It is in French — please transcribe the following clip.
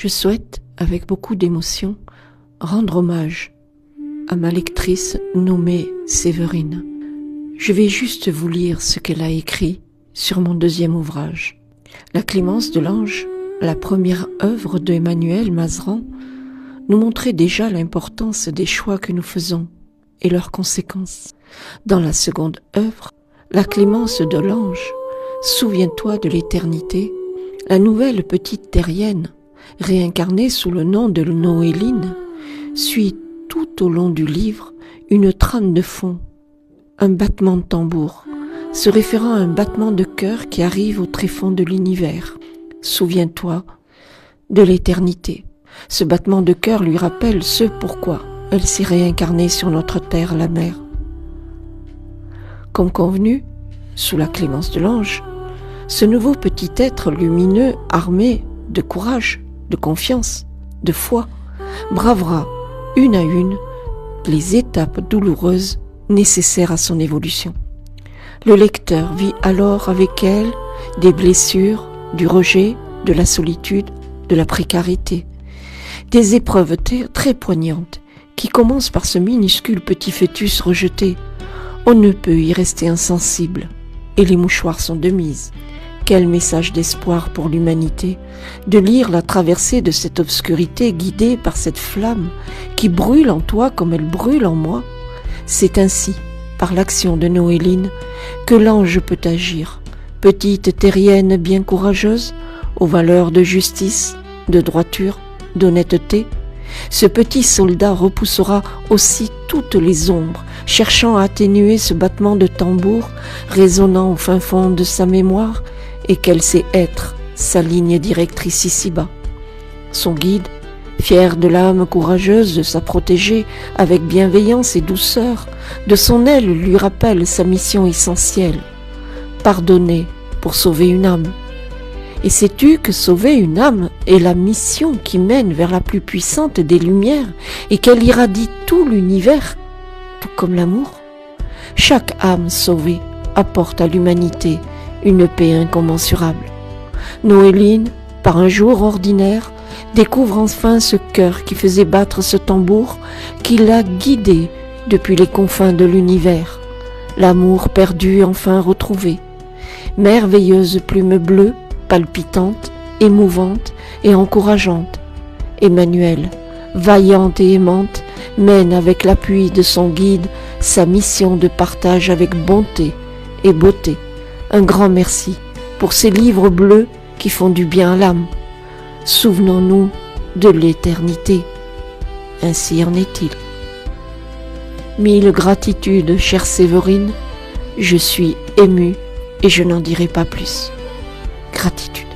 Je souhaite, avec beaucoup d'émotion, rendre hommage à ma lectrice nommée Séverine. Je vais juste vous lire ce qu'elle a écrit sur mon deuxième ouvrage. La Clémence de l'Ange, la première œuvre de Emmanuel Mazeran, nous montrait déjà l'importance des choix que nous faisons et leurs conséquences. Dans la seconde œuvre, La Clémence de l'Ange, souviens-toi de l'éternité, la nouvelle petite terrienne, réincarnée sous le nom de Noéline, suit tout au long du livre une trame de fond, un battement de tambour, se référant à un battement de cœur qui arrive au tréfonds de l'univers. Souviens-toi de l'éternité. Ce battement de cœur lui rappelle ce pourquoi elle s'est réincarnée sur notre terre, la mer. Comme convenu, sous la clémence de l'ange, ce nouveau petit être lumineux, armé de courage, de confiance, de foi, bravera une à une les étapes douloureuses nécessaires à son évolution. Le lecteur vit alors avec elle des blessures, du rejet, de la solitude, de la précarité, des épreuves très poignantes qui commencent par ce minuscule petit fœtus rejeté. On ne peut y rester insensible, et les mouchoirs sont de mise. Quel message d'espoir pour l'humanité, de lire la traversée de cette obscurité guidée par cette flamme qui brûle en toi comme elle brûle en moi. C'est ainsi, par l'action de Noéline, que l'ange peut agir, petite terrienne bien courageuse, aux valeurs de justice, de droiture, d'honnêteté. Ce petit soldat repoussera aussi toutes les ombres, cherchant à atténuer ce battement de tambour résonnant au fin fond de sa mémoire et qu'elle sait être sa ligne directrice ici-bas. Son guide, fier de l'âme courageuse de sa protégée avec bienveillance et douceur, de son aile lui rappelle sa mission essentielle, pardonner pour sauver une âme. Et sais-tu que sauver une âme est la mission qui mène vers la plus puissante des lumières et qu'elle irradie tout l'univers, tout comme l'amour? Chaque âme sauvée apporte à l'humanité une paix incommensurable. Noéline, par un jour ordinaire, découvre enfin ce cœur qui faisait battre ce tambour qui l'a guidée depuis les confins de l'univers. L'amour perdu enfin retrouvé. Merveilleuse plume bleue, palpitante, émouvante et encourageante. Emmanuel, vaillante et aimante, mène avec l'appui de son guide sa mission de partage avec bonté et beauté. Un grand merci pour ces livres bleus qui font du bien à l'âme. Souvenons-nous de l'éternité. Ainsi en est-il. Mille gratitudes, chère Séverine. Je suis émue et je n'en dirai pas plus. Gratitude.